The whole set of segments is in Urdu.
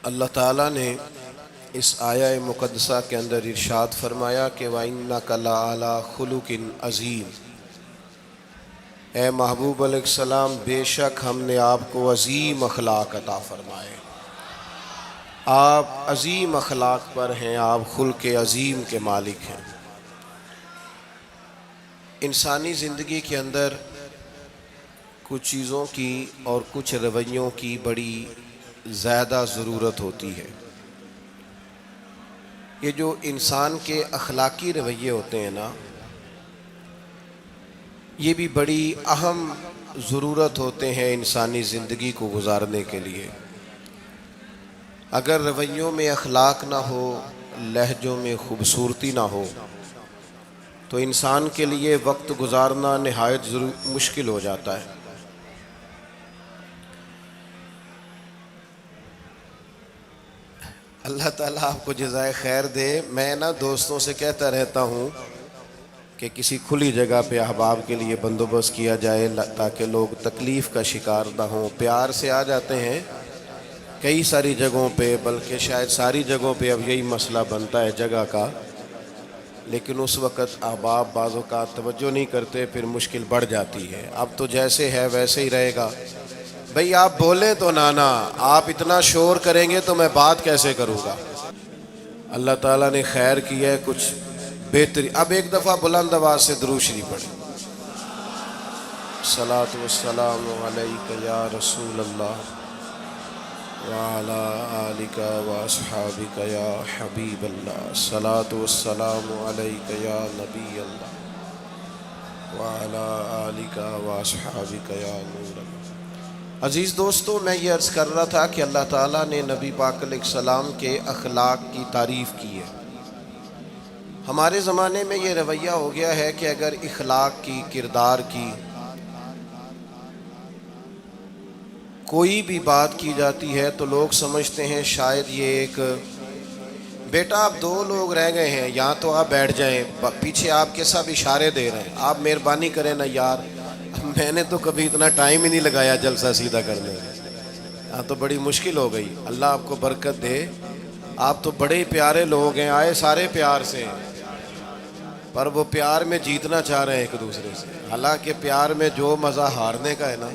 اللہ تعالیٰ نے اس آیہ مقدسہ کے اندر ارشاد فرمایا کہ وَإِنَّكَ لَعَلَىٰ خُلُقٍ عَظِيمٍ، اے محبوب علیہ السلام بے شک ہم نے آپ کو عظیم اخلاق عطا فرمائے۔ آپ عظیم اخلاق پر ہیں، آپ خلق عظیم کے مالک ہیں۔ انسانی زندگی کے اندر کچھ چیزوں کی اور کچھ رویوں کی بڑی زیادہ ضرورت ہوتی ہے۔ یہ جو انسان کے اخلاقی رویے ہوتے ہیں نا، یہ بھی بڑی اہم ضرورت ہوتے ہیں انسانی زندگی کو گزارنے کے لیے۔ اگر رویوں میں اخلاق نہ ہو، لہجوں میں خوبصورتی نہ ہو، تو انسان کے لیے وقت گزارنا نہایت مشکل ہو جاتا ہے۔ اللہ تعالیٰ آپ کو جزائے خیر دے۔ میں دوستوں سے کہتا رہتا ہوں کہ کسی کھلی جگہ پہ احباب کے لیے بندوبست کیا جائے تاکہ لوگ تکلیف کا شکار نہ ہوں۔ پیار سے آ جاتے ہیں کئی ساری جگہوں پہ، بلکہ شاید ساری جگہوں پہ اب یہی مسئلہ بنتا ہے جگہ کا، لیکن اس وقت احباب بعض اوقات توجہ نہیں کرتے، پھر مشکل بڑھ جاتی ہے۔ اب تو جیسے ہے ویسے ہی رہے گا۔ بھئی آپ بولیں تو نانا، آپ اتنا شور کریں گے تو میں بات کیسے کروں گا؟ اللہ تعالیٰ نے خیر کیا ہے، کچھ بہتری۔ اب ایک دفعہ بلند آواز سے درود شریف پڑھیں۔ الصلاۃ والسلام علیک یا رسول اللہ وعلی آلک واصحابک یا حبیب اللہ، الصلاۃ والسلام علیک یا نبی اللہ وعلی آلک واصحابک یا نور اللہ۔ عزیز دوستو، میں یہ عرض کر رہا تھا کہ اللہ تعالیٰ نے نبی پاک علیہ السلام کے اخلاق کی تعریف کی ہے۔ ہمارے زمانے میں یہ رویہ ہو گیا ہے کہ اگر اخلاق کی، کردار کی کوئی بھی بات کی جاتی ہے تو لوگ سمجھتے ہیں شاید یہ ایک بیٹا آپ دو لوگ رہ گئے ہیں، یا تو آپ بیٹھ جائیں، پیچھے آپ کے سب اشارے دے رہے ہیں، آپ مہربانی کریں نا یار، میں نے تو کبھی اتنا ٹائم ہی نہیں لگایا جلسہ سیدھا کرنے میں، ہاں تو بڑی مشکل ہو گئی۔ اللہ آپ کو برکت دے، آپ تو بڑے پیارے لوگ ہیں، آئے سارے پیار سے ہیں، پر وہ پیار میں جیتنا چاہ رہے ہیں ایک دوسرے سے۔ حالانکہ پیار میں جو مزہ ہارنے کا ہے نا،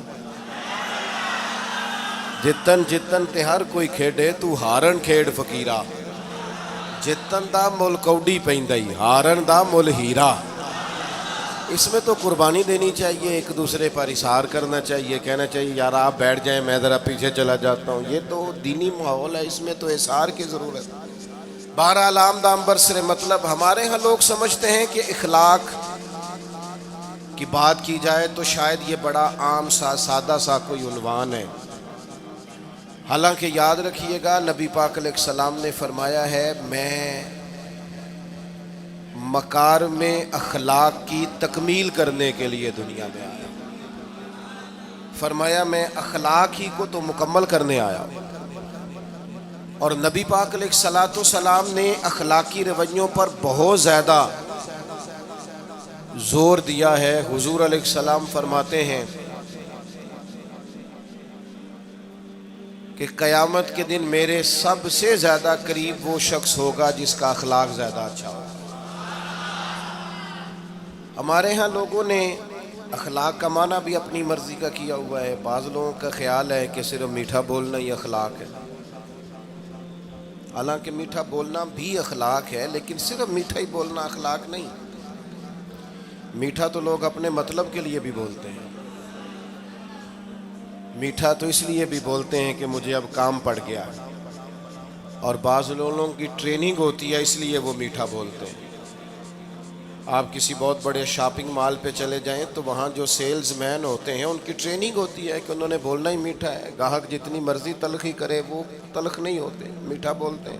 جتن جتن تے ہر کوئی کھیڈے تو ہارن کھیڈ فقیرا، جتن دا مل کوڈی پیندائی ہارن دا مل ہیرا۔ اس میں تو قربانی دینی چاہیے، ایک دوسرے پر اظہار کرنا چاہیے، کہنا چاہیے یار آپ بیٹھ جائیں میں ذرا پیچھے چلا جاتا ہوں۔ یہ تو دینی ماحول ہے، اس میں تو اظہار کی ضرورت ہے۔ بہرحال آمدام برسر مطلب، ہمارے ہاں لوگ سمجھتے ہیں کہ اخلاق کی بات کی جائے تو شاید یہ بڑا عام سا سادہ سا کوئی عنوان ہے۔ حالانکہ یاد رکھیے گا نبی پاک علیہ السلام نے فرمایا ہے میں مکارم اخلاق کی تکمیل کرنے کے لیے دنیا میں آیا۔ فرمایا میں اخلاق ہی کو تو مکمل کرنے آیا۔ اور نبی پاک علیہ السلام نے اخلاقی رویوں پر بہت زیادہ زور دیا ہے۔ حضور علیہ السلام فرماتے ہیں کہ قیامت کے دن میرے سب سے زیادہ قریب وہ شخص ہوگا جس کا اخلاق زیادہ اچھا ہوگا۔ ہمارے ہاں لوگوں نے اخلاق کا معنی بھی اپنی مرضی کا کیا ہوا ہے۔ بعض لوگوں کا خیال ہے کہ صرف میٹھا بولنا ہی اخلاق ہے، حالانکہ میٹھا بولنا بھی اخلاق ہے، لیکن صرف میٹھا ہی بولنا اخلاق نہیں۔ میٹھا تو لوگ اپنے مطلب کے لیے بھی بولتے ہیں، میٹھا تو اس لیے بھی بولتے ہیں کہ مجھے اب کام پڑ گیا، اور بعض لوگوں کی ٹریننگ ہوتی ہے اس لیے وہ میٹھا بولتے ہیں۔ آپ کسی بہت بڑے شاپنگ مال پہ چلے جائیں تو وہاں جو سیلز مین ہوتے ہیں ان کی ٹریننگ ہوتی ہے کہ انہوں نے بولنا ہی میٹھا ہے، گاہک جتنی مرضی تلخی کرے وہ تلخ نہیں ہوتے، میٹھا بولتے ہیں۔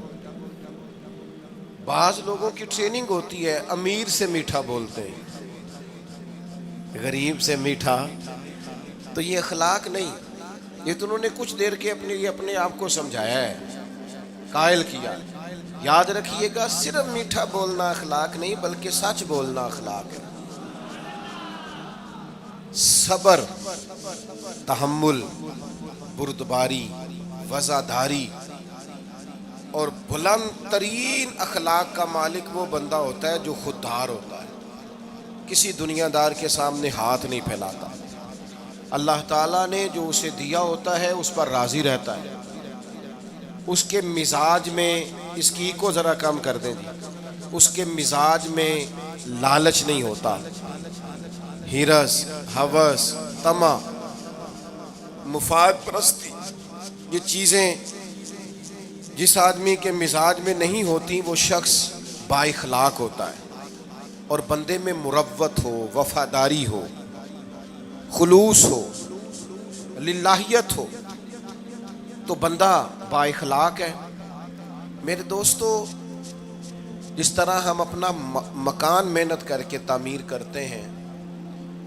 بعض لوگوں کی ٹریننگ ہوتی ہے امیر سے میٹھا بولتے ہیں، غریب سے میٹھا، تو یہ اخلاق نہیں، یہ تو انہوں نے کچھ دیر کے اپنے آپ کو سمجھایا ہے، قائل کیا۔ یاد رکھیے گا صرف میٹھا بولنا اخلاق نہیں بلکہ سچ بولنا اخلاق ہے۔ صبر، تحمل، بردباری، وفاداری، اور بلند ترین اخلاق کا مالک وہ بندہ ہوتا ہے جو خوددار ہوتا ہے، کسی دنیا دار کے سامنے ہاتھ نہیں پھیلاتا، اللہ تعالیٰ نے جو اسے دیا ہوتا ہے اس پر راضی رہتا ہے، اس کے مزاج میں، اس کی کو ذرا کم کر دیں جی، اس کے مزاج میں لالچ نہیں ہوتا، ہرس، ہوس، طمع، مفاد پرستی، یہ چیزیں جس آدمی کے مزاج میں نہیں ہوتی وہ شخص با اخلاق ہوتا ہے، اور بندے میں مروت ہو، وفاداری ہو، خلوص ہو، للہیت ہو تو بندہ با اخلاق ہے۔ میرے دوستو، جس طرح ہم اپنا مکان محنت کر کے تعمیر کرتے ہیں،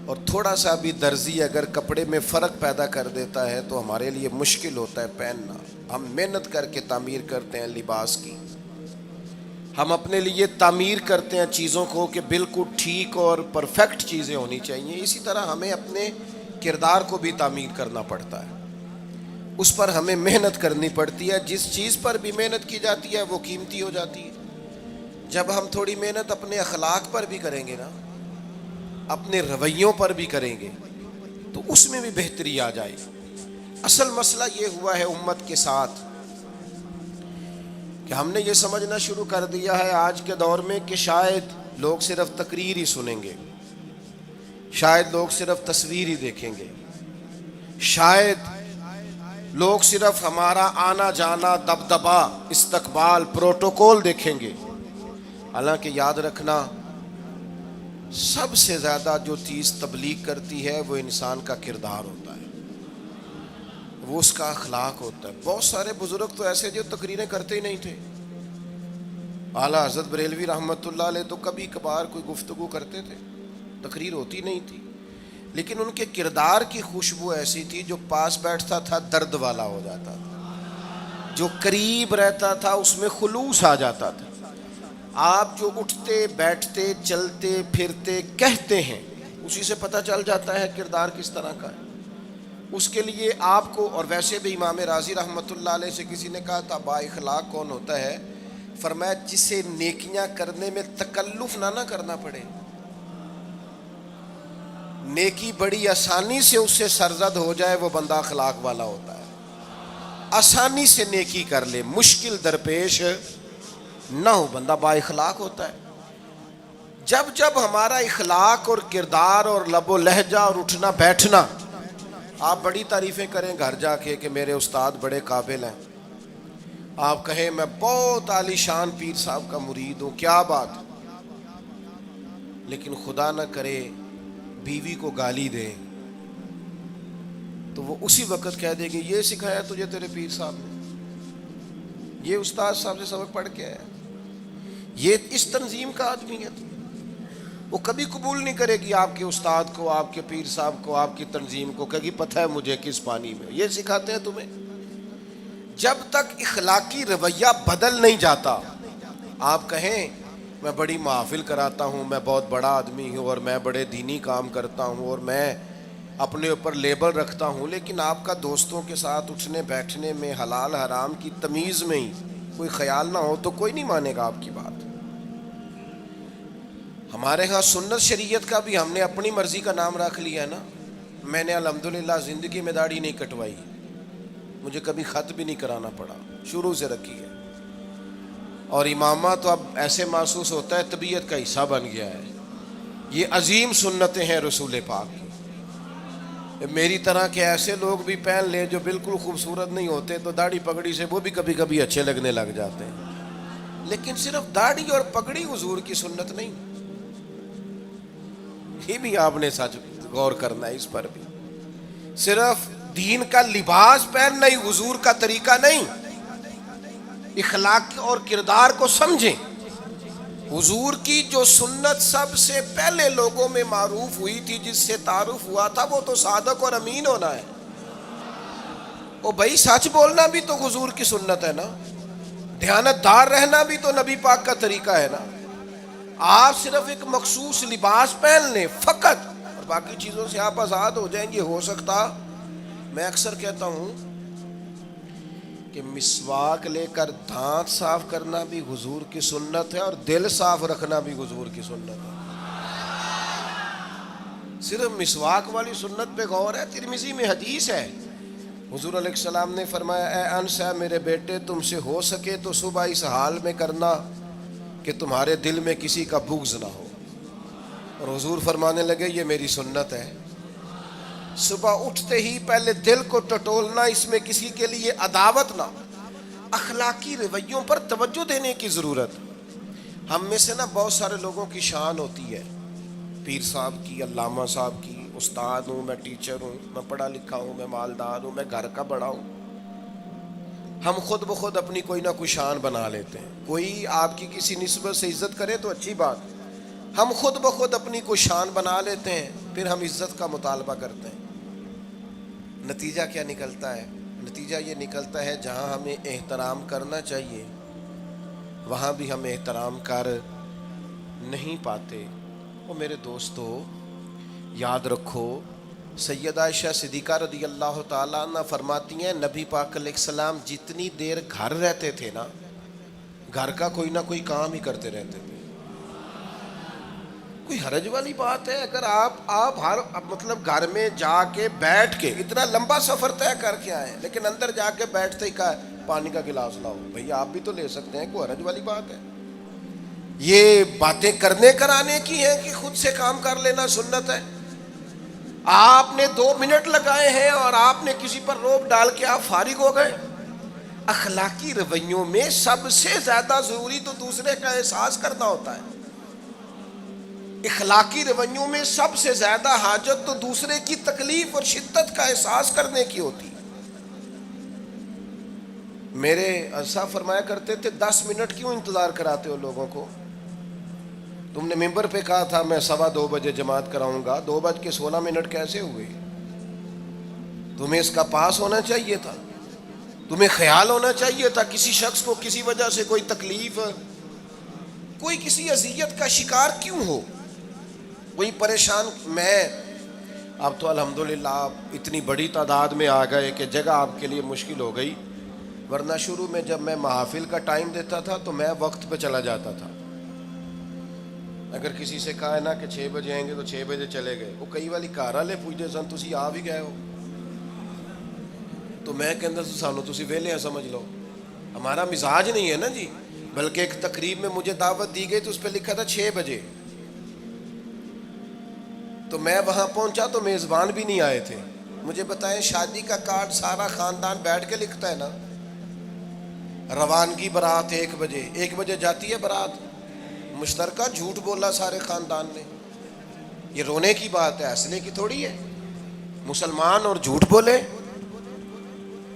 اور تھوڑا سا بھی درزی اگر کپڑے میں فرق پیدا کر دیتا ہے تو ہمارے لیے مشکل ہوتا ہے پہننا، ہم محنت کر کے تعمیر کرتے ہیں لباس کی، ہم اپنے لیے تعمیر کرتے ہیں چیزوں کو کہ بالکل ٹھیک اور پرفیکٹ چیزیں ہونی چاہیے، اسی طرح ہمیں اپنے کردار کو بھی تعمیر کرنا پڑتا ہے، اس پر ہمیں محنت کرنی پڑتی ہے، جس چیز پر بھی محنت کی جاتی ہے وہ قیمتی ہو جاتی ہے۔ جب ہم تھوڑی محنت اپنے اخلاق پر بھی کریں گے نا، اپنے رویوں پر بھی کریں گے تو اس میں بھی بہتری آ جائے گی۔ اصل مسئلہ یہ ہوا ہے امت کے ساتھ کہ ہم نے یہ سمجھنا شروع کر دیا ہے آج کے دور میں کہ شاید لوگ صرف تقریر ہی سنیں گے، شاید لوگ صرف تصویر ہی دیکھیں گے، شاید لوگ صرف ہمارا آنا جانا، دبدبا، استقبال، پروٹوکول دیکھیں گے۔ حالانکہ یاد رکھنا، سب سے زیادہ جو چیز تبلیغ کرتی ہے وہ انسان کا کردار ہوتا ہے، وہ اس کا اخلاق ہوتا ہے۔ بہت سارے بزرگ تو ایسے جو تقریریں کرتے ہی نہیں تھے، اعلیٰ حضرت بریلوی رحمۃ اللہ علیہ تو کبھی کبھار کوئی گفتگو کرتے تھے، تقریر ہوتی نہیں تھی، لیکن ان کے کردار کی خوشبو ایسی تھی جو پاس بیٹھتا تھا درد والا ہو جاتا تھا، جو قریب رہتا تھا اس میں خلوص آ جاتا تھا۔ آپ جو اٹھتے بیٹھتے چلتے پھرتے کہتے ہیں اسی سے پتہ چل جاتا ہے کردار کس طرح کا ہے۔ اس کے لیے آپ کو، اور ویسے بھی امام راضی رحمۃ اللہ علیہ سے کسی نے کہا تھا با اخلاق کون ہوتا ہے؟ فرمایا جسے نیکیاں کرنے میں تکلف نہ کرنا پڑے، نیکی بڑی آسانی سے اس سے سرزد ہو جائے، وہ بندہ اخلاق والا ہوتا ہے۔ آسانی سے نیکی کر لے، مشکل درپیش نہ ہو، بندہ با اخلاق ہوتا ہے۔ جب جب ہمارا اخلاق اور کردار اور لب و لہجہ اور اٹھنا بیٹھنا، آپ بڑی تعریفیں کریں گھر جا کے کہ میرے استاد بڑے قابل ہیں، آپ کہیں میں بہت عالی شان پیر صاحب کا مرید ہوں، کیا بات، لیکن خدا نہ کرے بیوی کو گالی دے تو وہ اسی وقت کہہ دے گی یہ سکھایا تجھے تیرے پیر صاحب نے، یہ استاد صاحب سے سبق پڑھ کے آیا، یہ اس تنظیم کا آدمی ہے۔ وہ کبھی قبول نہیں کرے گی آپ کے استاد کو، آپ کے پیر صاحب کو، آپ کی تنظیم کو، کہے گی پتہ ہے مجھے کس پانی میں یہ سکھاتے ہیں تمہیں۔ جب تک اخلاقی رویہ بدل نہیں جاتا، آپ کہیں میں بڑی محافل کراتا ہوں، میں بہت بڑا آدمی ہوں اور میں بڑے دینی کام کرتا ہوں اور میں اپنے اوپر لیبل رکھتا ہوں، لیکن آپ کا دوستوں کے ساتھ اٹھنے بیٹھنے میں حلال حرام کی تمیز میں ہی کوئی خیال نہ ہو تو کوئی نہیں مانے گا آپ کی بات۔ ہمارے ہاں سنت شریعت کا بھی ہم نے اپنی مرضی کا نام رکھ لیا ہے نا۔ میں نے الحمدللہ زندگی میں داڑھی نہیں کٹوائی، مجھے کبھی خط بھی نہیں کرانا پڑا، شروع سے رکھی ہے، اور امامہ تو اب ایسے محسوس ہوتا ہے طبیعت کا حصہ بن گیا ہے۔ یہ عظیم سنتیں ہیں رسول پاک کی۔ میری طرح کے ایسے لوگ بھی پہن لیں جو بالکل خوبصورت نہیں ہوتے تو داڑھی پگڑی سے وہ بھی کبھی کبھی اچھے لگنے لگ جاتے ہیں، لیکن صرف داڑھی اور پگڑی حضور کی سنت نہیں، یہ بھی آپ نے سچ غور کرنا ہے اس پر بھی۔ صرف دین کا لباس پہننا ہی حضور کا طریقہ نہیں، اخلاق اور کردار کو سمجھیں۔ حضور کی جو سنت سب سے پہلے لوگوں میں معروف ہوئی تھی، جس سے تعارف ہوا تھا، وہ تو صادق اور امین ہونا ہے۔ او بھائی سچ بولنا بھی تو حضور کی سنت ہے نا، دیانت دار رہنا بھی تو نبی پاک کا طریقہ ہے نا۔ آپ صرف ایک مخصوص لباس پہن لیں فقط اور باقی چیزوں سے آپ آزاد ہو جائیں گے۔ ہو سکتا، میں اکثر کہتا ہوں کہ مسواک لے کر دانت صاف کرنا بھی حضور کی سنت ہے اور دل صاف رکھنا بھی حضور کی سنت ہے. صرف مسواک والی سنت پہ غور ہے. ترمذی میں حدیث ہے, حضور علیہ السلام نے فرمایا اے انس ہے میرے بیٹے, تم سے ہو سکے تو صبح اس حال میں کرنا کہ تمہارے دل میں کسی کا بغض نہ ہو. اور حضور فرمانے لگے یہ میری سنت ہے. صبح اٹھتے ہی پہلے دل کو ٹٹولنا, اس میں کسی کے لیے عداوت نہ. اخلاقی رویوں پر توجہ دینے کی ضرورت. ہم میں سے نا بہت سارے لوگوں کی شان ہوتی ہے, پیر صاحب کی, علامہ صاحب کی, استاد ہوں, میں ٹیچر ہوں, میں پڑھا لکھا ہوں, میں مالدار ہوں, میں گھر کا بڑا ہوں. ہم خود بخود اپنی کوئی نہ کوئی شان بنا لیتے ہیں. کوئی آپ کی کسی نسبت سے عزت کرے تو اچھی بات, ہم خود بخود اپنی کوئی شان بنا لیتے ہیں, پھر ہم عزت کا مطالبہ کرتے ہیں. نتیجہ کیا نکلتا ہے؟ نتیجہ یہ نکلتا ہے جہاں ہمیں احترام کرنا چاہیے وہاں بھی ہم احترام کر نہیں پاتے. اور میرے دوستو یاد رکھو, سیدہ عائشہ صدیقہ رضی اللہ تعالیٰ عنہ فرماتی ہیں نبی پاک علیہ السلام جتنی دیر گھر رہتے تھے نا, گھر کا کوئی نہ کوئی کام ہی کرتے رہتے تھے. کوئی حرج والی بات ہے اگر آپ ہر مطلب گھر میں جا کے بیٹھ کے اتنا لمبا سفر طے کر کے آئے لیکن اندر جا کے بیٹھتے ہی کہا پانی کا گلاس لاؤ. بھئی آپ بھی تو لے سکتے ہیں, کوئی حرج والی بات ہے؟ یہ باتیں کرنے کرانے کی ہیں کہ خود سے کام کر لینا سنت ہے؟ آپ نے 2 منٹ لگائے ہیں اور آپ نے کسی پر روب ڈال کے آپ فارغ ہو گئے. اخلاقی رویوں میں سب سے زیادہ ضروری تو دوسرے کا احساس کرنا ہوتا ہے. اخلاقی رویوں میں سب سے زیادہ حاجت تو دوسرے کی تکلیف اور شدت کا احساس کرنے کی ہوتی. میرے صاحب فرمایا کرتے تھے 10 منٹ کیوں انتظار کراتے ہو لوگوں کو؟ تم نے ممبر پہ کہا تھا میں 2:15 بجے جماعت کراؤں گا, 2:16 کیسے ہوئے؟ تمہیں اس کا پاس ہونا چاہیے تھا, تمہیں خیال ہونا چاہیے تھا کسی شخص کو کسی وجہ سے کوئی تکلیف, کوئی کسی اذیت کا شکار کیوں ہو, کوئی پریشان. میں اب تو الحمدللہ آپ اتنی بڑی تعداد میں آ گئے کہ جگہ آپ کے لیے مشکل ہو گئی, ورنہ شروع میں جب میں محافل کا ٹائم دیتا تھا تو میں وقت پہ چلا جاتا تھا. اگر کسی سے کہا ہے نا کہ 6 بجے آئیں گے تو 6 بجے چلے گئے. وہ کئی والی گھر والے پوچھتے سن تسی آ بھی گئے ہو, تو میں کہندا سانو تسی ویلے ہیں سمجھ لو. ہمارا مزاج نہیں ہے نا جی. بلکہ ایک تقریب میں مجھے دعوت دی گئی تو اس پہ لکھا تھا 6 بجے, تو میں وہاں پہنچا تو میزبان بھی نہیں آئے تھے. مجھے بتائیں شادی کا کارڈ سارا خاندان بیٹھ کے لکھتا ہے نا, روانگی برات 1 بجے, 1 بجے جاتی ہے برات, مشترکہ جھوٹ بولا سارے خاندان نے. یہ رونے کی بات ہے, ہنسنے کی تھوڑی ہے. مسلمان اور جھوٹ بولے,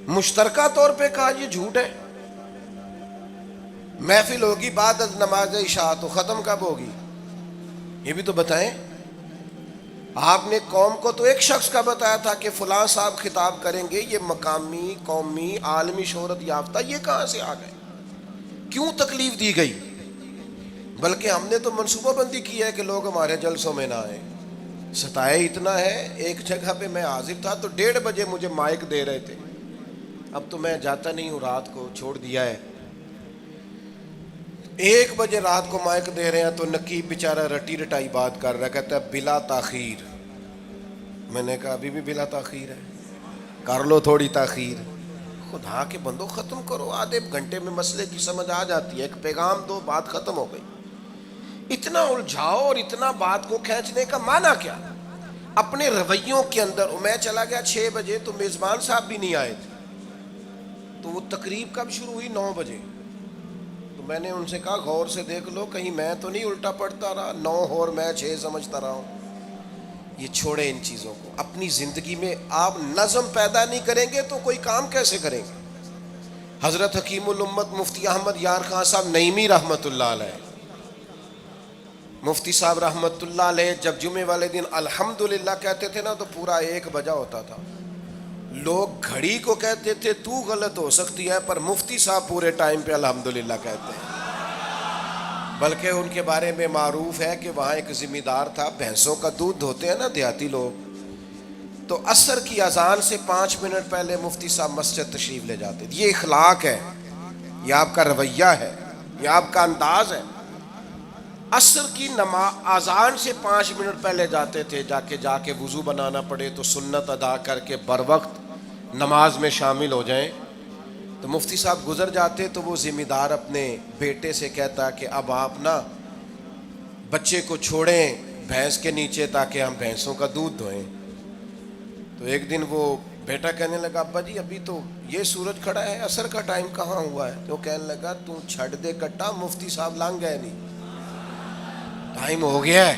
مشترکہ طور پہ کہا یہ جھوٹ ہے. محفل ہوگی بعد از نماز عشاء, تو ختم کب ہوگی یہ بھی تو بتائیں. آپ نے قوم کو تو ایک شخص کا بتایا تھا کہ فلاں صاحب خطاب کریں گے, یہ مقامی, قومی, عالمی شہرت یافتہ, یہ کہاں سے آ گئے؟ کیوں تکلیف دی گئی؟ بلکہ ہم نے تو منصوبہ بندی کی ہے کہ لوگ ہمارے جلسوں میں نہ آئیں. ستائے اتنا ہے, ایک جگہ پہ میں حاضر تھا تو 1:30 بجے مجھے مائک دے رہے تھے. اب تو میں جاتا نہیں ہوں, رات کو چھوڑ دیا ہے. 1 بجے رات کو مائک دے رہے ہیں تو نقیب بیچارہ رٹی رٹائی بات کر رہا ہے, کہتا ہے بلا تاخیر. میں نے کہا ابھی بھی بلا تاخیر ہے, کر لو تھوڑی تاخیر. خدا کے بندو ختم کرو, آدھے گھنٹے میں مسئلے کی سمجھ آ جاتی ہے, ایک پیغام دو, بات ختم ہو گئی. اتنا الجھاؤ اور اتنا بات کو کھینچنے کا معنی کیا؟ اپنے رویوں کے اندر. میں چلا گیا 6 بجے تو میزبان صاحب بھی نہیں آئے تھے, تو وہ تقریب کب شروع ہوئی؟ 9 بجے. تو میں نے ان سے کہا غور سے دیکھ لو کہیں میں تو نہیں الٹا پڑتا رہا, 9 اور میں 6 سمجھتا رہا ہوں. یہ چھوڑے ان چیزوں کو. اپنی زندگی میں آپ نظم پیدا نہیں کریں گے تو کوئی کام کیسے کریں گے؟ حضرت حکیم الامت مفتی احمد یار خان صاحب نعیمی رحمۃ اللہ علیہ, مفتی صاحب رحمۃ اللہ علیہ, جب جمعے والے دن الحمدللہ کہتے تھے نا تو پورا 1 بجا ہوتا تھا. لوگ گھڑی کو کہتے تھے تو غلط ہو سکتی ہے, پر مفتی صاحب پورے ٹائم پہ الحمدللہ کہتے ہیں. بلکہ ان کے بارے میں معروف ہے کہ وہاں ایک ذمہ دار تھا, بھینسوں کا دودھ دھوتے ہیں نا دیہاتی لوگ, تو عصر کی اذان سے 5 منٹ پہلے مفتی صاحب مسجد تشریف لے جاتے تھے. یہ اخلاق ہے, یہ آپ کا رویہ ہے, یہ آپ کا انداز ہے. عصر کی اذان سے 5 منٹ پہلے جاتے تھے, جا کے وضو بنانا پڑے تو سنت ادا کر کے بر وقت نماز میں شامل ہو جائیں. تو مفتی صاحب گزر جاتے تو وہ ذمہ دار اپنے بیٹے سے کہتا کہ اب آپ نا بچے کو چھوڑیں بھینس کے نیچے تاکہ ہم بھینسوں کا دودھ دھوئیں. تو ایک دن وہ بیٹا کہنے لگا ابا جی ابھی تو یہ سورج کھڑا ہے, عصر کا ٹائم کہاں ہوا ہے؟ تو کہنے لگا تو چھڑ دے کٹا, مفتی صاحب لانگ گئے نہیں, ٹائم ہو گیا ہے.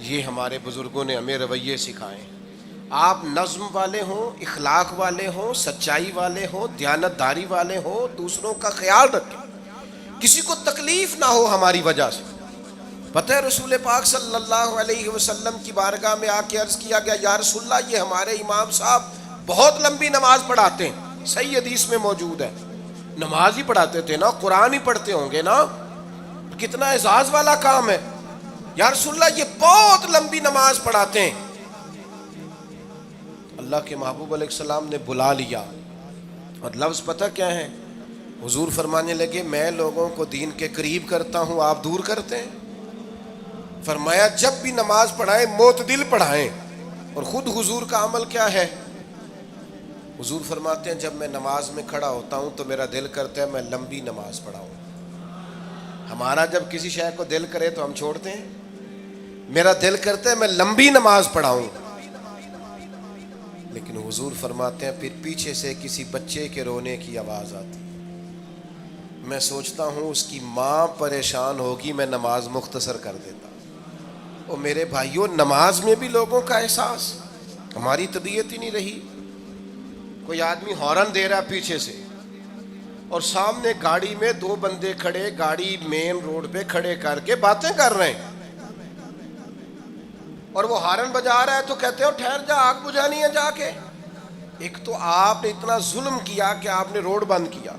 یہ ہمارے بزرگوں نے ہمیں رویے سکھائے. آپ نظم والے ہوں, اخلاق والے ہوں, سچائی والے ہوں, دیانت داری والے ہوں, دوسروں کا خیال رکھیں, کسی کو تکلیف نہ ہو ہماری وجہ سے. پتہ ہے رسول پاک صلی اللہ علیہ وسلم کی بارگاہ میں آ کے عرض کیا گیا یا رسول اللہ یہ ہمارے امام صاحب بہت لمبی نماز پڑھاتے ہیں. صحیح حدیث میں موجود ہے, نماز ہی پڑھاتے تھے نا, قرآن ہی پڑھتے ہوں گے نا, کتنا اعزاز والا کام ہے. یا رسول اللہ یہ بہت لمبی نماز پڑھاتے ہیں. اللہ کے محبوب علیہ السلام نے بلا لیا, اور لفظ پتہ کیا ہے؟ حضور فرمانے لگے میں لوگوں کو دین کے قریب کرتا ہوں, آپ دور کرتے ہیں. فرمایا جب بھی نماز پڑھائیں معتدل پڑھائیں. اور خود حضور کا عمل کیا ہے؟ حضور فرماتے ہیں جب میں نماز میں کھڑا ہوتا ہوں تو میرا دل کرتا ہے میں لمبی نماز پڑھاؤں. ہمارا جب کسی شے کو دل کرے تو ہم چھوڑتے ہیں, میرا دل کرتا ہے میں لمبی نماز پڑھاؤں. لیکن حضور فرماتے ہیں پھر پیچھے سے کسی بچے کے رونے کی آواز آتی, میں سوچتا ہوں اس کی ماں پریشان ہوگی, میں نماز مختصر کر دیتا. اور میرے بھائیوں نماز میں بھی لوگوں کا احساس, ہماری طبیعت ہی نہیں رہی. کوئی آدمی ہارن دے رہا پیچھے سے اور سامنے گاڑی میں 2 بندے کھڑے, گاڑی مین روڈ پہ کھڑے کر کے باتیں کر رہے ہیں, اور وہ ہارن بجا رہا ہے تو کہتے ہو ٹھہر جا, آگ بجھانی ہے جا کے. ایک تو آپ نے اتنا ظلم کیا کہ آپ نے روڈ بند کیا,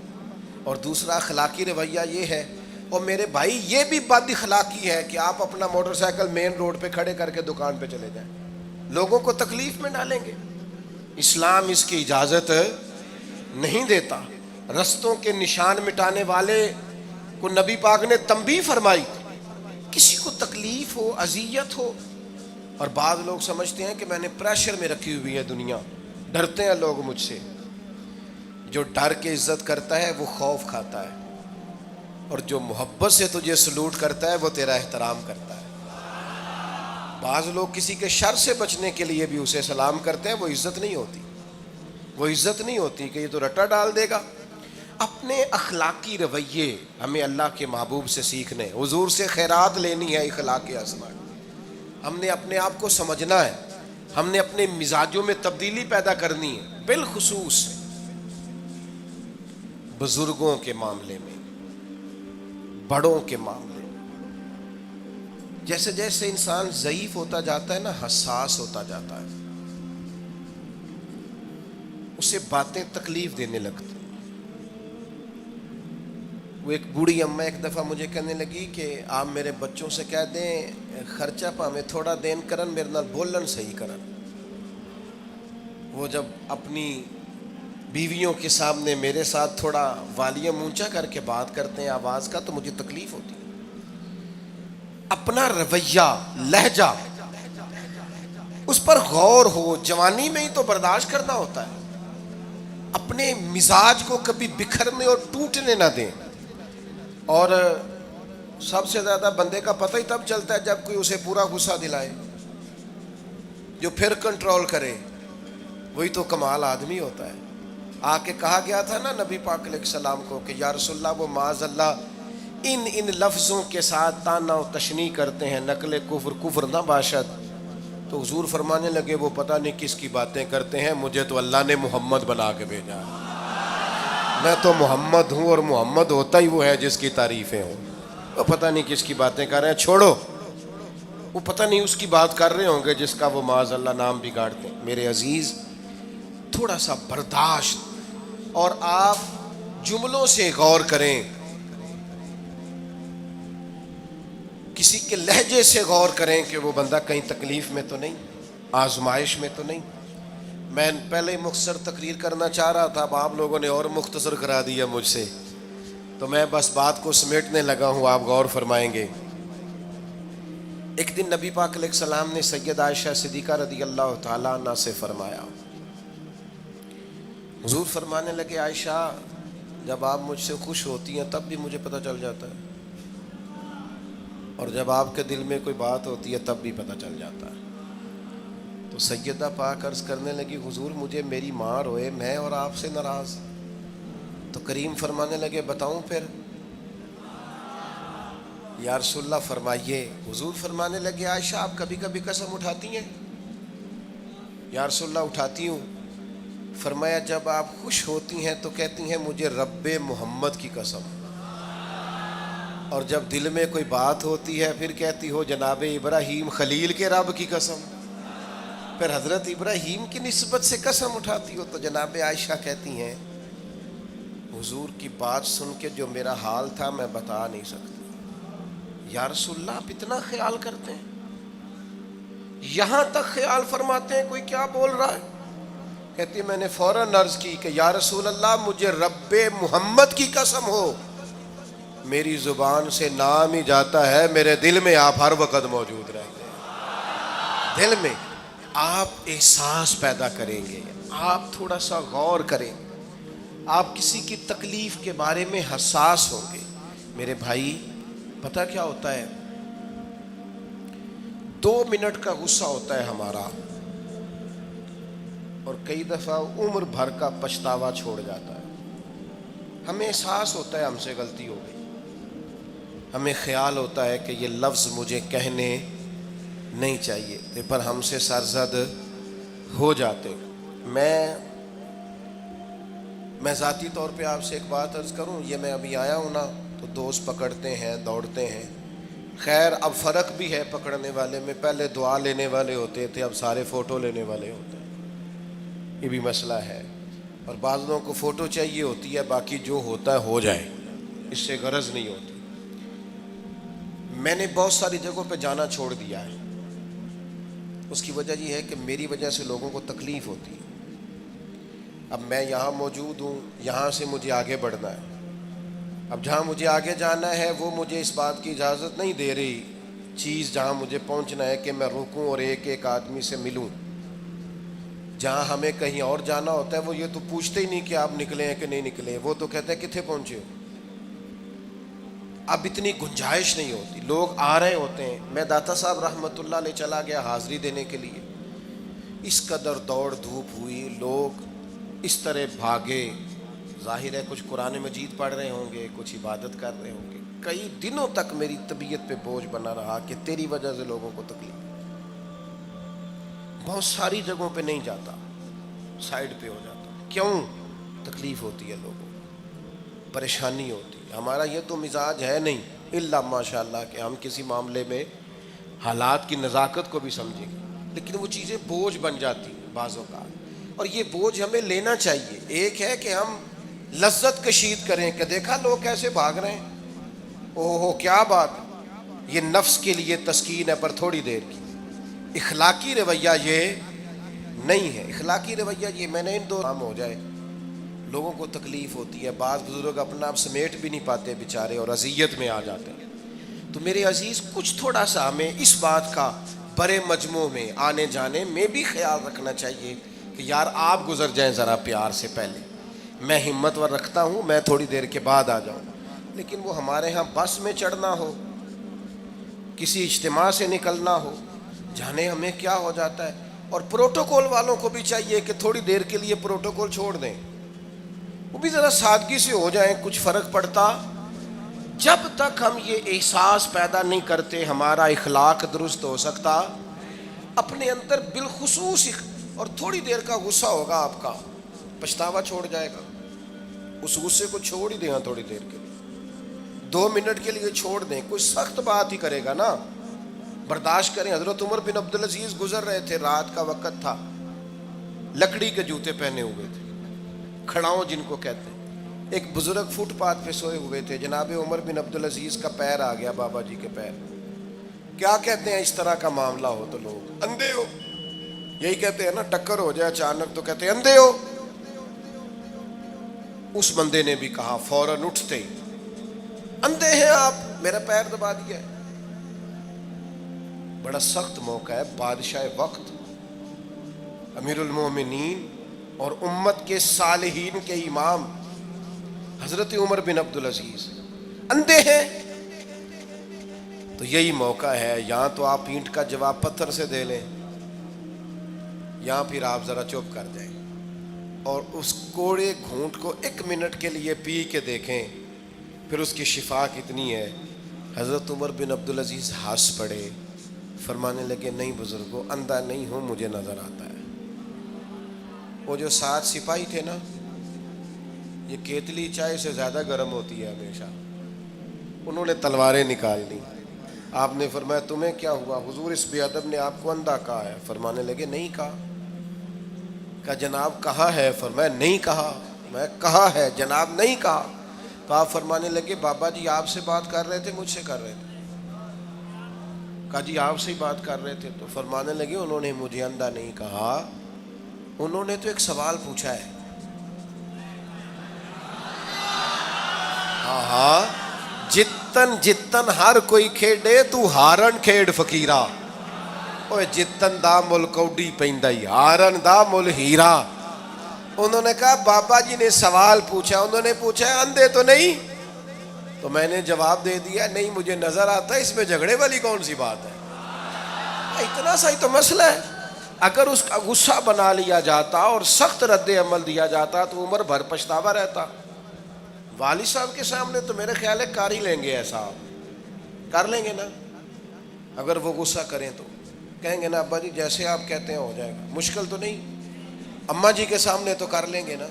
اور دوسرا اخلاقی رویہ یہ ہے. اور میرے بھائی یہ بھی بد اخلاقی ہے کہ آپ اپنا موٹر سائیکل مین روڈ پہ کھڑے کر کے دکان پہ چلے جائیں, لوگوں کو تکلیف میں ڈالیں گے. اسلام اس کی اجازت نہیں دیتا. رستوں کے نشان مٹانے والے کو نبی پاک نے تنبیہ فرمائی, کسی کو تکلیف ہو, اذیت ہو. اور بعض لوگ سمجھتے ہیں کہ میں نے پریشر میں رکھی ہوئی ہے دنیا, ڈرتے ہیں لوگ مجھ سے. جو ڈر کے عزت کرتا ہے وہ خوف کھاتا ہے, اور جو محبت سے تجھے سلوٹ کرتا ہے وہ تیرا احترام کرتا ہے. بعض لوگ کسی کے شر سے بچنے کے لیے بھی اسے سلام کرتے ہیں, وہ عزت نہیں ہوتی, وہ عزت نہیں ہوتی کہ یہ تو رٹا ڈال دے گا. اپنے اخلاقی رویے ہمیں اللہ کے محبوب سے سیکھنے, حضور سے خیرات لینی ہے, اخلاق حسنہ. ہم نے اپنے آپ کو سمجھنا ہے, ہم نے اپنے مزاجوں میں تبدیلی پیدا کرنی ہے, بالخصوص بزرگوں کے معاملے میں, بڑوں کے معاملے میں. جیسے جیسے انسان ضعیف ہوتا جاتا ہے نا, حساس ہوتا جاتا ہے, اسے باتیں تکلیف دینے لگتی. وہ ایک بوڑھی اماں ایک دفعہ مجھے کہنے لگی کہ آپ میرے بچوں سے کہہ دیں خرچہ پامیں تھوڑا دین کرن, میرے نال بولن صحیح کرن. وہ جب اپنی بیویوں کے سامنے میرے ساتھ تھوڑا والیوم اونچا کر کے بات کرتے ہیں آواز کا, تو مجھے تکلیف ہوتی ہے. اپنا رویہ, لہجہ, اس پر غور ہو. جوانی میں ہی تو برداشت کرنا ہوتا ہے. اپنے مزاج کو کبھی بکھرنے اور ٹوٹنے نہ دیں. اور سب سے زیادہ بندے کا پتہ ہی تب چلتا ہے جب کوئی اسے پورا غصہ دلائے, جو پھر کنٹرول کرے, وہی تو کمال آدمی ہوتا ہے. آ کے کہا گیا تھا نا نبی پاک علیہ السلام کو کہ یا رسول اللہ وہ معاذ اللہ ان لفظوں کے ساتھ تانا و تشنیع کرتے ہیں, نقل کفر نہ باشد. تو حضور فرمانے لگے وہ پتہ نہیں کس کی باتیں کرتے ہیں, مجھے تو اللہ نے محمد بنا کے بھیجا, میں تو محمد ہوں, اور محمد ہوتا ہی وہ ہے جس کی تعریفیں ہوں. وہ پتہ نہیں کس کی باتیں کر رہے ہیں, چھوڑو, وہ پتہ نہیں اس کی بات کر رہے ہوں گے جس کا وہ معاذ اللہ نام بگاڑتے ہیں. میرے عزیز تھوڑا سا برداشت, اور آپ جملوں سے غور کریں, کسی کے لہجے سے غور کریں کہ وہ بندہ کہیں تکلیف میں تو نہیں, آزمائش میں تو نہیں. میں پہلے مختصر تقریر کرنا چاہ رہا تھا، اب آپ لوگوں نے اور مختصر کرا دیا مجھ سے، تو میں بس بات کو سمیٹنے لگا ہوں، آپ غور فرمائیں گے۔ ایک دن نبی پاک علیہ السلام نے سید عائشہ صدیقہ رضی اللہ تعالیٰ عنہ سے فرمایا، حضور فرمانے لگے عائشہ جب آپ مجھ سے خوش ہوتی ہیں تب بھی مجھے پتہ چل جاتا ہے، اور جب آپ کے دل میں کوئی بات ہوتی ہے تب بھی پتہ چل جاتا ہے۔ تو سیدہ پاک عرض کرنے لگی حضور مجھے میری ماں روئے میں اور آپ سے ناراض، تو کریم فرمانے لگے بتاؤں پھر؟ یا رسول اللہ فرمائیے۔ حضور فرمانے لگے عائشہ آپ کبھی کبھی قسم اٹھاتی ہیں؟ یا رسول اللہ اٹھاتی ہوں۔ فرمایا جب آپ خوش ہوتی ہیں تو کہتی ہیں مجھے رب محمد کی قسم، اور جب دل میں کوئی بات ہوتی ہے پھر کہتی ہو جناب ابراہیم خلیل کے رب کی قسم، پھر حضرت ابراہیم کی نسبت سے قسم اٹھاتی ہو۔ تو جناب عائشہ کہتی ہیں حضور کی بات سن کے جو میرا حال تھا میں بتا نہیں سکتی۔ یا رسول اللہ آپ اتنا خیال کرتے ہیں، یہاں تک خیال فرماتے ہیں کوئی کیا بول رہا ہے؟ کہتی میں نے فوراً عرض کی کہ یا رسول اللہ مجھے رب محمد کی قسم ہو، میری زبان سے نام ہی جاتا ہے، میرے دل میں آپ ہر وقت موجود رہتے ہیں۔ دل میں آپ احساس پیدا کریں گے، آپ تھوڑا سا غور کریں، آپ کسی کی تکلیف کے بارے میں حساس ہوں گے۔ میرے بھائی پتہ کیا ہوتا ہے، 2 منٹ کا غصہ ہوتا ہے ہمارا، اور کئی دفعہ عمر بھر کا پچھتاوا چھوڑ جاتا ہے۔ ہمیں احساس ہوتا ہے ہم سے غلطی ہو گئی، ہمیں خیال ہوتا ہے کہ یہ لفظ مجھے کہنے نہیں چاہیے تھے، پر ہم سے سرزد ہو جاتے۔ میں ذاتی طور پہ آپ سے ایک بات عرض کروں، یہ میں ابھی آیا ہوں نا تو دوست پکڑتے ہیں دوڑتے ہیں، خیر اب فرق بھی ہے پکڑنے والے میں، پہلے دعا لینے والے ہوتے تھے اب سارے فوٹو لینے والے ہوتے ہیں، یہ بھی مسئلہ ہے۔ اور بعض لوگوں کو فوٹو چاہیے ہوتی ہے، باقی جو ہوتا ہے ہو جائے، اس سے غرض نہیں ہوتی۔ میں نے بہت ساری جگہوں پہ جانا چھوڑ دیا ہے، اس کی وجہ یہ ہے کہ میری وجہ سے لوگوں کو تکلیف ہوتی ہے۔ اب میں یہاں موجود ہوں، یہاں سے مجھے آگے بڑھنا ہے، اب جہاں مجھے آگے جانا ہے وہ مجھے اس بات کی اجازت نہیں دے رہی چیز جہاں مجھے پہنچنا ہے کہ میں رکوں اور ایک ایک آدمی سے ملوں۔ جہاں ہمیں کہیں اور جانا ہوتا ہے وہ یہ تو پوچھتے ہی نہیں کہ آپ نکلے ہیں کہ نہیں نکلے، وہ تو کہتے ہیں کتنے پہنچے ہو۔ اب اتنی گنجائش نہیں ہوتی، لوگ آ رہے ہوتے ہیں۔ میں داتا صاحب رحمۃ اللہ علیہ چلا گیا حاضری دینے کے لیے، اس قدر دوڑ دھوپ ہوئی، لوگ اس طرح بھاگے، ظاہر ہے کچھ قرآن مجید پڑھ رہے ہوں گے، کچھ عبادت کر رہے ہوں گے۔ کئی دنوں تک میری طبیعت پہ بوجھ بنا رہا کہ تیری وجہ سے لوگوں کو تکلیف۔ بہت ساری جگہوں پہ نہیں جاتا، سائڈ پہ ہو جاتا۔ کیوں؟ تکلیف ہوتی ہے لوگوں کو، پریشانی ہوتی ہے۔ ہمارا یہ تو مزاج ہے نہیں الا ماشاء اللہ کہ ہم کسی معاملے میں حالات کی نزاکت کو بھی سمجھیں گے، لیکن وہ چیزیں بوجھ بن جاتی ہیں بعض اوقات، اور یہ بوجھ ہمیں لینا چاہیے۔ ایک ہے کہ ہم لذت کشید کریں کہ دیکھا لوگ کیسے بھاگ رہے ہیں، اوہ کیا بات، یہ نفس کے لیے تسکین ہے پر تھوڑی دیر کی۔ اخلاقی رویہ یہ نہیں ہے، اخلاقی رویہ یہ میں نے ان دو کام ہو جائے، لوگوں کو تکلیف ہوتی ہے، بعض بزرگ اپنا آپ سمیٹ بھی نہیں پاتے بیچارے اور اذیت میں آ جاتے ہیں۔ تو میرے عزیز کچھ تھوڑا سا ہمیں اس بات کا بڑے مجموع میں آنے جانے میں بھی خیال رکھنا چاہیے کہ یار آپ گزر جائیں ذرا پیار سے، پہلے میں ہمت ور رکھتا ہوں، میں تھوڑی دیر کے بعد آ جاؤں۔ لیکن وہ ہمارے ہاں بس میں چڑھنا ہو، کسی اجتماع سے نکلنا ہو، جانے ہمیں کیا ہو جاتا ہے۔ اور پروٹوکول والوں کو بھی چاہیے کہ تھوڑی دیر کے لیے پروٹوکول چھوڑ دیں، وہ بھی ذرا سادگی سے ہو جائیں، کچھ فرق پڑتا۔ جب تک ہم یہ احساس پیدا نہیں کرتے ہمارا اخلاق درست ہو سکتا، اپنے اندر بالخصوص اور تھوڑی دیر کا غصہ ہوگا آپ کا، پچھتاوا چھوڑ جائے گا۔ اس غصے کو چھوڑ ہی دیں تھوڑی دیر کے لیے، 2 منٹ کے لیے چھوڑ دیں، کوئی سخت بات ہی کرے گا نا، برداشت کریں۔ حضرت عمر بن عبدالعزیز گزر رہے تھے، رات کا وقت تھا، لکڑی کے جوتے پہنے ہوئے تھے، کھڑاؤں جن کو کہتے ہیں۔ ایک بزرگ فٹ پاتھ پہ سوئے ہوئے تھے، جناب عمر بن عبدالعزیز کا پیر آ گیا بابا جی کے پیر۔ کیا کہتے ہیں اس طرح کا معاملہ ہو تو لوگ اندھے ہو یہی کہتے ہیں نا، ٹکر ہو جائے اچانک تو کہتے ہیں اندھے ہو. اس بندے نے بھی کہا فوراً اٹھتے ہی، اندھے ہیں آپ، میرا پیر دبا دیا ہے. بڑا سخت موقع ہے. بادشاہ وقت، امیر المومنین اور امت کے صالحین کے امام حضرت عمر بن عبدالعزیز اندھے ہیں. تو یہی موقع ہے، یہاں تو آپ اینٹ کا جواب پتھر سے دے لیں، یہاں پھر آپ ذرا چپ کر جائیں اور اس کوڑے گھونٹ کو 1 منٹ کے لیے پی کے دیکھیں، پھر اس کی شفا کتنی ہے. حضرت عمر بن عبدالعزیز ہنس پڑے، فرمانے لگے نہیں بزرگو، اندھا نہیں ہوں، مجھے نظر آتا ہے. وہ جو 7 سپاہی تھے نا، یہ کیتلی چائے سے زیادہ گرم ہوتی ہے ہمیشہ، انہوں نے تلواریں نکال لی. آپ نے فرمایا تمہیں کیا ہوا؟ حضور اس بے ادب نے آپ کو اندھا کہا ہے. فرمانے لگے نہیں کہا. کہا جناب کہا ہے. فرمایا نہیں کہا. میں کہا ہے جناب نہیں کہا. تو آپ فرمانے لگے بابا جی آپ سے بات کر رہے تھے مجھ سے کر رہے تھے؟ کہا جی آپ سے ہی بات کر رہے تھے. تو فرمانے لگے انہوں نے مجھے اندھا نہیں کہا، انہوں نے تو ایک سوال پوچھا ہے. ہاں، جتن جتن ہر کوئی کھیڈے تو ہارن کھیڈ فقیرا. اوے جتن دا مل کوڈی پیندا ہی، ہارن دا مل ہیرا. انہوں نے کہا بابا جی نے سوال پوچھا، انہوں نے پوچھا ہے اندھے تو نہیں؟ تو میں نے جواب دے دیا نہیں مجھے نظر آتا ہے، اس میں جھگڑے والی کون سی بات ہے؟ اتنا سا ہی تو مسئلہ ہے. اگر اس کا غصہ بنا لیا جاتا اور سخت رد عمل دیا جاتا تو عمر بھر پچھتاوا رہتا. والد صاحب کے سامنے تو میرے خیال ہے کر ہی لیں گے، ایسا کر لیں گے نا. اگر وہ غصہ کریں تو کہیں گے نا ابا جی جیسے آپ کہتے ہیں ہو جائے گا، مشکل تو نہیں. اماں جی کے سامنے تو کر لیں گے نا.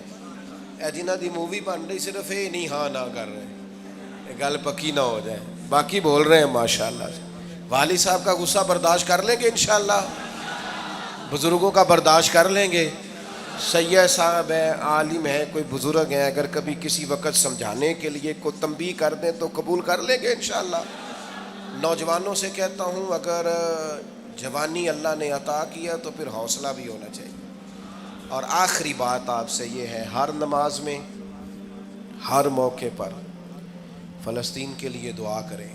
اے جنہ دی مووی بن رہی صرف یہ نہیں ہاں نہ کر رہے ہیں، گل پکی نہ ہو جائے، باقی بول رہے ہیں ماشاءاللہ سے. والد صاحب کا غصہ برداشت کر لیں گے انشاءاللہ، بزرگوں کا برداشت کر لیں گے. سید صاحب ہیں، عالم ہیں، کوئی بزرگ ہیں، اگر کبھی کسی وقت سمجھانے کے لیے کوئی تنبیہ کر دیں تو قبول کر لیں گے انشاءاللہ. نوجوانوں سے کہتا ہوں اگر جوانی اللہ نے عطا کیا تو پھر حوصلہ بھی ہونا چاہیے. اور آخری بات آپ سے یہ ہے، ہر نماز میں ہر موقع پر فلسطین کے لیے دعا کریں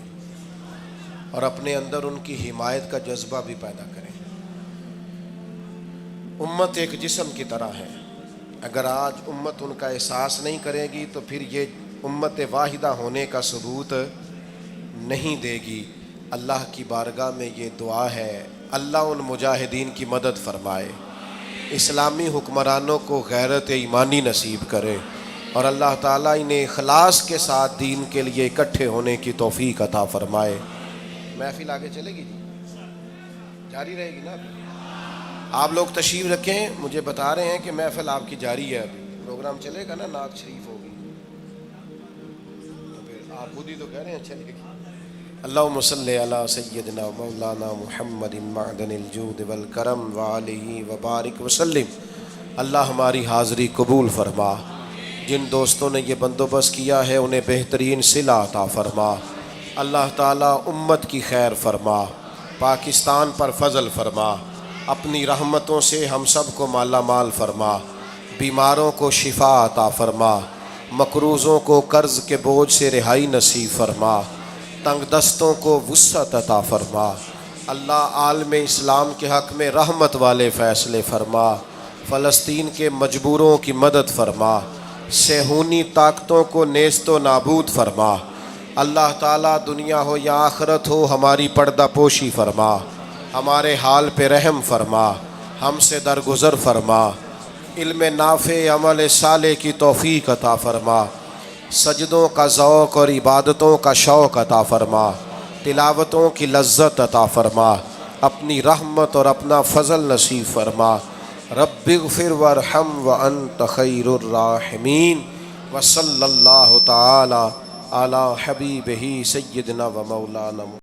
اور اپنے اندر ان کی حمایت کا جذبہ بھی پیدا کریں. امت ایک جسم کی طرح ہے، اگر آج امت ان کا احساس نہیں کرے گی تو پھر یہ امت واحدہ ہونے کا ثبوت نہیں دے گی. اللہ کی بارگاہ میں یہ دعا ہے، اللہ ان مجاہدین کی مدد فرمائے، اسلامی حکمرانوں کو غیرت ایمانی نصیب کرے، اور اللہ تعالیٰ انہیں اخلاص کے ساتھ دین کے لیے اکٹھے ہونے کی توفیق عطا فرمائے. محفل آگے چلے گی جی، جاری رہے گی نا؟ آپ لوگ تشریف رکھیں، مجھے بتا رہے ہیں کہ محفل آپ کی جاری ہے، ابھی پروگرام چلے گا نا، نعت شریف ہوگی تو پھر آپ خود ہی تو کہہ رہے ہیں چلے گی. اللہم صلی علی سیدنا مولانا محمد معدن الجود والکرم وآلہ وبارک وسلم. اللہ ہماری حاضری قبول فرما. جن دوستوں نے یہ بندوبست کیا ہے انہیں بہترین صلہ عطا فرما. اللہ تعالیٰ امت کی خیر فرما، پاکستان پر فضل فرما، اپنی رحمتوں سے ہم سب کو مالا مال فرما، بیماروں کو شفا عطا فرما، مقروضوں کو قرض کے بوجھ سے رہائی نصیب فرما، تنگ دستوں کو وسعت عطا فرما. اللہ عالم اسلام کے حق میں رحمت والے فیصلے فرما، فلسطین کے مجبوروں کی مدد فرما، صہیونی طاقتوں کو نیست و نابود فرما. اللہ تعالیٰ دنیا ہو یا آخرت ہو ہماری پردہ پوشی فرما، ہمارے حال پہ رحم فرما، ہم سے درگزر فرما، علم نافع عمل صالح کی توفیق عطا فرما، سجدوں کا ذوق اور عبادتوں کا شوق عطا فرما، تلاوتوں کی لذت عطا فرما، اپنی رحمت اور اپنا فضل نصیب فرما. رب اغفر وارحم وانت خیر الراحمین. وصلی اللہ تعالی علی حبیبہ سیدنا و مولانا